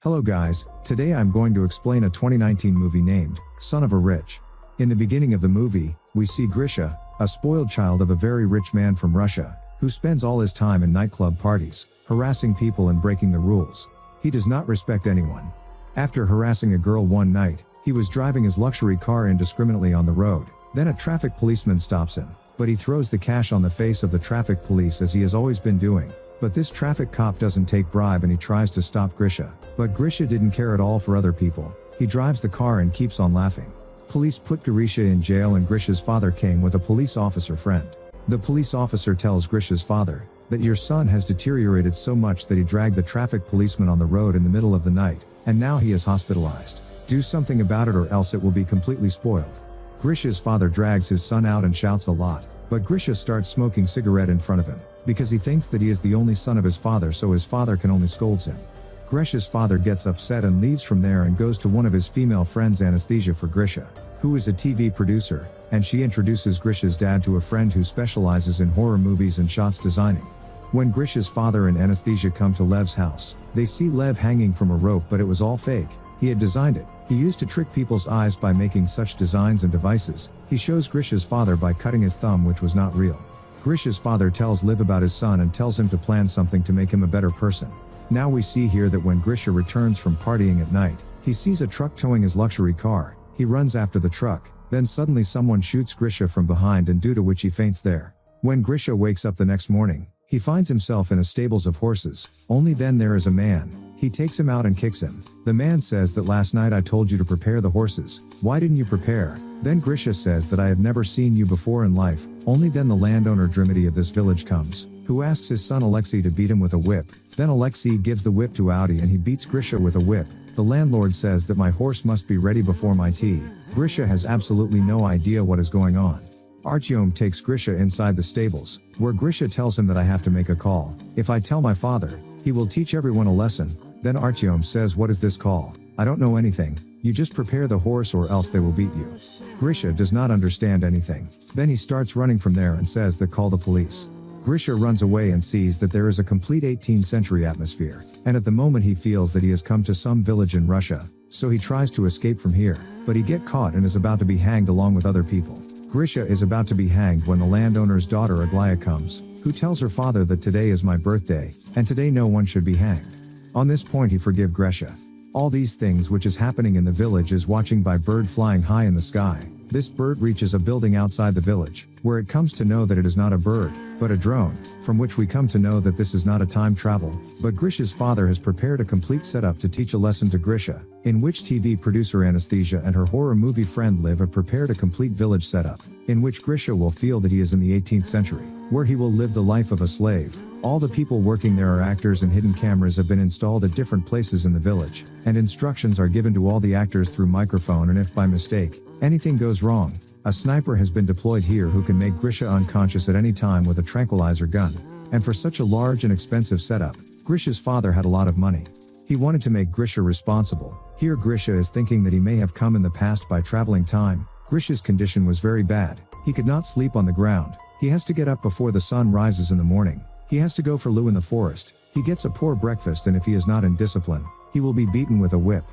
Hello guys, today I'm going to explain a 2019 movie named, Son of a Rich. In the beginning of the movie, we see Grisha, a spoiled child of a very rich man from Russia, who spends all his time in nightclub parties, harassing people and breaking the rules. He does not respect anyone. After harassing a girl one night, he was driving his luxury car indiscriminately on the road. Then a traffic policeman stops him, but he throws the cash on the face of the traffic police as he has always been doing. But this traffic cop doesn't take bribe and he tries to stop Grisha. But Grisha didn't care at all for other people. He drives the car and keeps on laughing. Police put Grisha in jail and Grisha's father came with a police officer friend. The police officer tells Grisha's father that your son has deteriorated so much that he dragged the traffic policeman on the road in the middle of the night, and now he is hospitalized. Do something about it or else it will be completely spoiled. Grisha's father drags his son out and shouts a lot, but Grisha starts smoking cigarette in front of him, because he thinks that he is the only son of his father, so his father can only scold him. Grisha's father gets upset and leaves from there and goes to one of his female friends, Anastasia, for Grisha, who is a TV producer, and she introduces Grisha's dad to a friend who specializes in horror movies and shots designing. When Grisha's father and Anastasia come to Lev's house, they see Lev hanging from a rope, but it was all fake. He had designed it. He used to trick people's eyes by making such designs and devices. He shows Grisha's father by cutting his thumb, which was not real. Grisha's father tells Lev about his son and tells him to plan something to make him a better person. Now we see here that when Grisha returns from partying at night, he sees a truck towing his luxury car. He runs after the truck, then suddenly someone shoots Grisha from behind, and due to which he faints there. When Grisha wakes up the next morning, he finds himself in a stables of horses. Only then there is a man. He takes him out and kicks him. The man says that last night I told you to prepare the horses. Why didn't you prepare? Then Grisha says that I have never seen you before in life. Only then the landowner Drimity of this village comes, who asks his son Alexei to beat him with a whip. Then Alexei gives the whip to Audi and he beats Grisha with a whip. The landlord says that my horse must be ready before my tea. Grisha has absolutely no idea what is going on. Artyom takes Grisha inside the stables, where Grisha tells him that I have to make a call. If I tell my father, he will teach everyone a lesson. Then Artyom says, what is this call? I don't know anything. You just prepare the horse or else they will beat you. Grisha does not understand anything. Then he starts running from there and says that call the police. Grisha runs away and sees that there is a complete 18th century atmosphere, and at the moment he feels that he has come to some village in Russia, so he tries to escape from here, but he gets caught and is about to be hanged along with other people. Grisha is about to be hanged when the landowner's daughter Aglaya comes, who tells her father that today is my birthday, and today no one should be hanged. On this point he forgive Grisha. All these things which is happening in the village is watching by bird flying high in the sky. This bird reaches a building outside the village, where it comes to know that it is not a bird, but a drone, from which we come to know that this is not a time travel, but Grisha's father has prepared a complete setup to teach a lesson to Grisha, in which TV producer Anastasia and her horror movie friend Liv have prepared a complete village setup, in which Grisha will feel that he is in the 18th century, where he will live the life of a slave. All the people working there are actors and hidden cameras have been installed at different places in the village, and instructions are given to all the actors through microphone, and if by mistake, anything goes wrong, a sniper has been deployed here who can make Grisha unconscious at any time with a tranquilizer gun. And for such a large and expensive setup, Grisha's father had a lot of money. He wanted to make Grisha responsible. Here Grisha is thinking that he may have come in the past by traveling time. Grisha's condition was very bad. He could not sleep on the ground. He has to get up before the sun rises in the morning. He has to go for loo in the forest. He gets a poor breakfast, and if he is not in discipline, he will be beaten with a whip.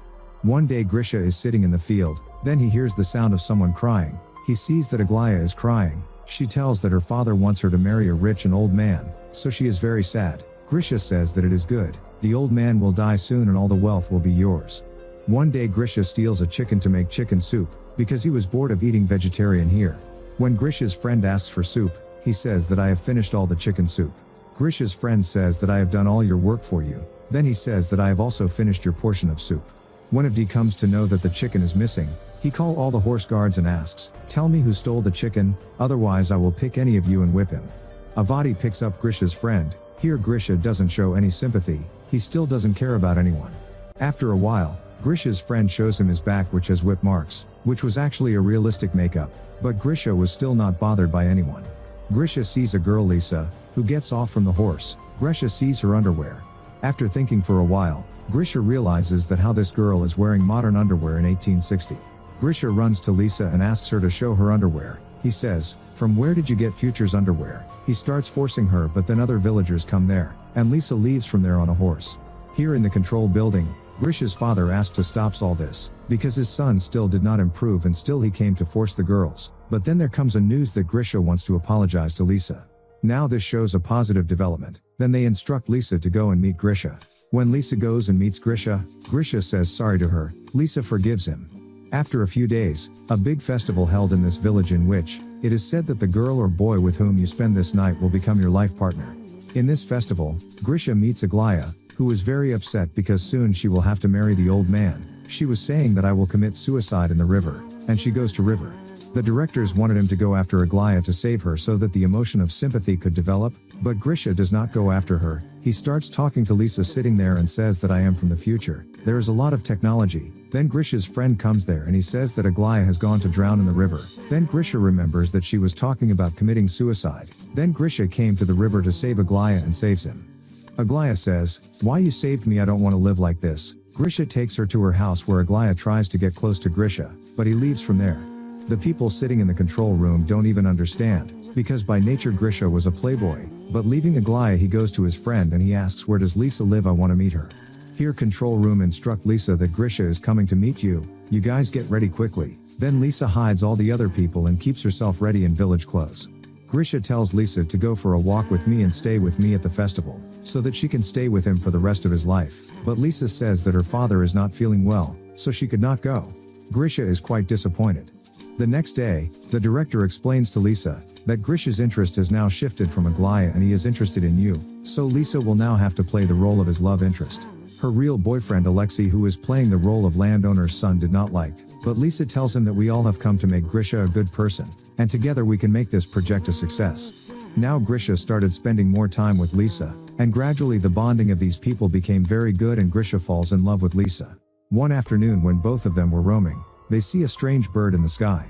One day Grisha is sitting in the field, then he hears the sound of someone crying. He sees that Aglaya is crying. She tells that her father wants her to marry a rich and old man, so she is very sad. Grisha says that it is good. The old man will die soon and all the wealth will be yours. One day Grisha steals a chicken to make chicken soup, because he was bored of eating vegetarian here. When Grisha's friend asks for soup, he says that I have finished all the chicken soup. Grisha's friend says that I have done all your work for you. Then he says that I have also finished your portion of soup. When Avdi comes to know that the chicken is missing, he calls all the horse guards and asks, tell me who stole the chicken, otherwise I will pick any of you and whip him. Avadi picks up Grisha's friend. Here Grisha doesn't show any sympathy, he still doesn't care about anyone. After a while, Grisha's friend shows him his back, which has whip marks, which was actually a realistic makeup, but Grisha was still not bothered by anyone. Grisha sees a girl, Lisa, who gets off from the horse. Grisha sees her underwear. After thinking for a while, Grisha realizes that how this girl is wearing modern underwear in 1860. Grisha runs to Lisa and asks her to show her underwear. He says, from where did you get Future's underwear? He starts forcing her, but then other villagers come there, and Lisa leaves from there on a horse. Here in the control building, Grisha's father asked to stop all this, because his son still did not improve and still he came to force the girls, but then there comes a news that Grisha wants to apologize to Lisa. Now this shows a positive development, then they instruct Lisa to go and meet Grisha. When Lisa goes and meets Grisha, Grisha says sorry to her, Lisa forgives him. After a few days, a big festival held in this village in which, it is said that the girl or boy with whom you spend this night will become your life partner. In this festival, Grisha meets Aglaya, who is very upset because soon she will have to marry the old man. She was saying that I will commit suicide in the river, and she goes to river. The directors wanted him to go after Aglaya to save her so that the emotion of sympathy could develop, but Grisha does not go after her. He starts talking to Lisa sitting there and says that I am from the future. There is a lot of technology. Then Grisha's friend comes there and he says that Aglaya has gone to drown in the river. Then Grisha remembers that she was talking about committing suicide. Then Grisha came to the river to save Aglaya and saves him. Aglaya says, "Why you saved me? I don't want to live like this." Grisha takes her to her house where Aglaya tries to get close to Grisha, but he leaves from there. The people sitting in the control room don't even understand, because by nature Grisha was a playboy, but leaving Aglaya he goes to his friend and he asks, "Where does Lisa live? I want to meet her." Here control room instruct Lisa that Grisha is coming to meet you, you guys get ready quickly. Then Lisa hides all the other people and keeps herself ready in village clothes. Grisha tells Lisa to go for a walk with me and stay with me at the festival, so that she can stay with him for the rest of his life, but Lisa says that her father is not feeling well, so she could not go. Grisha is quite disappointed. The next day, the director explains to Lisa that Grisha's interest has now shifted from Aglaya and he is interested in you, so Lisa will now have to play the role of his love interest. Her real boyfriend Alexei, who is playing the role of landowner's son, did not like, but Lisa tells him that we all have come to make Grisha a good person, and together we can make this project a success. Now Grisha started spending more time with Lisa, and gradually the bonding of these people became very good and Grisha falls in love with Lisa. One afternoon when both of them were roaming, they see a strange bird in the sky.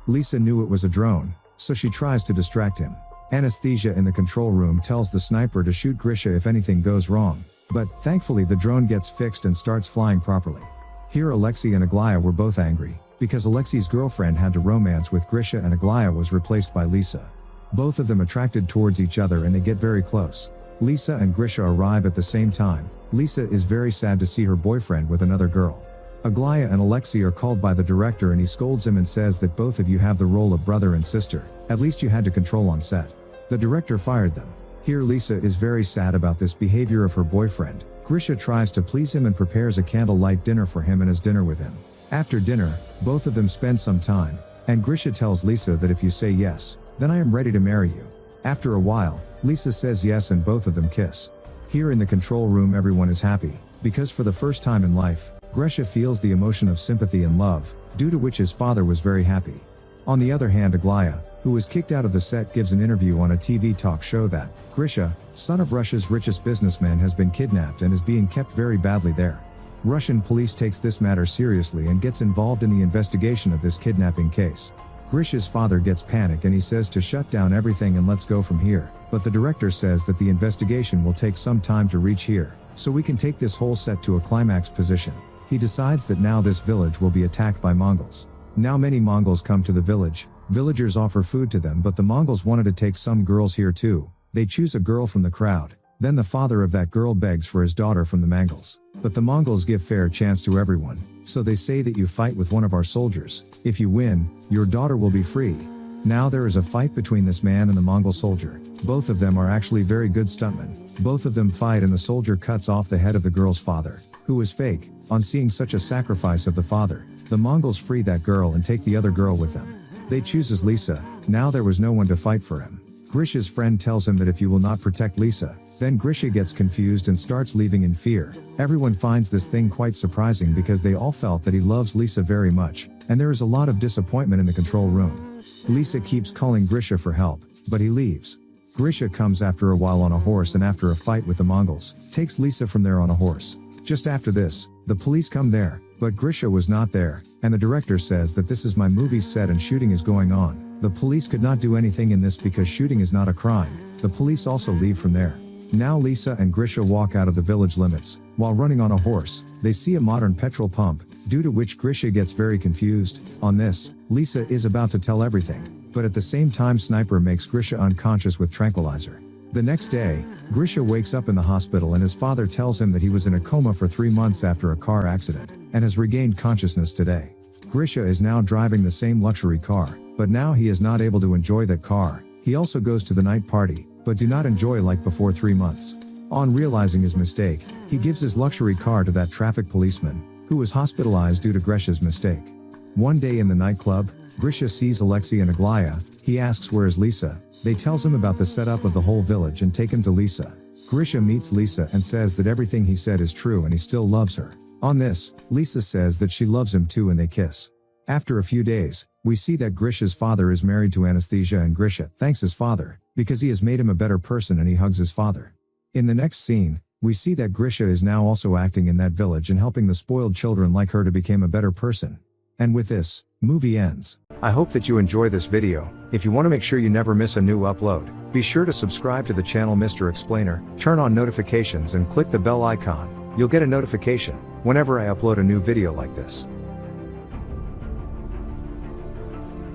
Lisa knew it was a drone, so she tries to distract him. Anesthesia in the control room tells the sniper to shoot Grisha if anything goes wrong, but thankfully the drone gets fixed and starts flying properly. Here Alexei and Aglaya were both angry, because Alexei's girlfriend had to romance with Grisha and Aglaya was replaced by Lisa. Both of them attracted towards each other and they get very close. Lisa and Grisha arrive at the same time. Lisa is very sad to see her boyfriend with another girl. Aglaya and Alexei are called by the director and he scolds him and says that both of you have the role of brother and sister, at least you had to control on set. The director fired them. Here Lisa is very sad about this behavior of her boyfriend. Grisha tries to please him and prepares a candlelight dinner for him and has dinner with him. After dinner, both of them spend some time, and Grisha tells Lisa that if you say yes, then I am ready to marry you. After a while, Lisa says yes and both of them kiss. Here in the control room everyone is happy, because for the first time in life, Grisha feels the emotion of sympathy and love, due to which his father was very happy. On the other hand, Aglaya, who was kicked out of the set, gives an interview on a TV talk show that Grisha, son of Russia's richest businessman, has been kidnapped and is being kept very badly there. Russian police takes this matter seriously and gets involved in the investigation of this kidnapping case. Grisha's father gets panicked and he says to shut down everything and let's go from here, but the director says that the investigation will take some time to reach here, so we can take this whole set to a climax position. He decides that now this village will be attacked by Mongols. Now many Mongols come to the village. Villagers offer food to them, but the Mongols wanted to take some girls here too. They choose a girl from the crowd. Then the father of that girl begs for his daughter from the Mongols. But the Mongols give fair chance to everyone, so they say that you fight with one of our soldiers. If you win, your daughter will be free. Now there is a fight between this man and the Mongol soldier. Both of them are actually very good stuntmen. Both of them fight and the soldier cuts off the head of the girl's father, who was fake. On seeing such a sacrifice of the father, the Mongols free that girl and take the other girl with them. They chooses Lisa. Now there was no one to fight for him. Grisha's friend tells him that if you will not protect Lisa, then Grisha gets confused and starts leaving in fear. Everyone finds this thing quite surprising because they all felt that he loves Lisa very much, and there is a lot of disappointment in the control room. Lisa keeps calling Grisha for help, but he leaves. Grisha comes after a while on a horse and after a fight with the Mongols, takes Lisa from there on a horse. Just after this, the police come there, but Grisha was not there, and the director says that this is my movie set and shooting is going on. The police could not do anything in this because shooting is not a crime. The police also leave from there. Now Lisa and Grisha walk out of the village limits. While running on a horse, they see a modern petrol pump, due to which Grisha gets very confused. On this, Lisa is about to tell everything, but at the same time Sniper makes Grisha unconscious with tranquilizer. The next day, Grisha wakes up in the hospital and his father tells him that he was in a coma for 3 months after a car accident, and has regained consciousness today. Grisha is now driving the same luxury car, but now he is not able to enjoy that car. He also goes to the night party, but do not enjoy like before 3 months. On realizing his mistake, he gives his luxury car to that traffic policeman, who was hospitalized due to Grisha's mistake. One day in the nightclub, Grisha sees Alexei and Aglaya. He asks where is Lisa. They tells him about the setup of the whole village and take him to Lisa. Grisha meets Lisa and says that everything he said is true and he still loves her. On this, Lisa says that she loves him too and they kiss. After a few days, we see that Grisha's father is married to Anastasia and Grisha thanks his father, because he has made him a better person and he hugs his father. In the next scene, we see that Grisha is now also acting in that village and helping the spoiled children like her to become a better person. And with this, movie ends. I hope that you enjoy this video. If you want to make sure you never miss a new upload, be sure to subscribe to the channel Mr. Explainer, turn on notifications and click the bell icon. You'll get a notification whenever I upload a new video like this.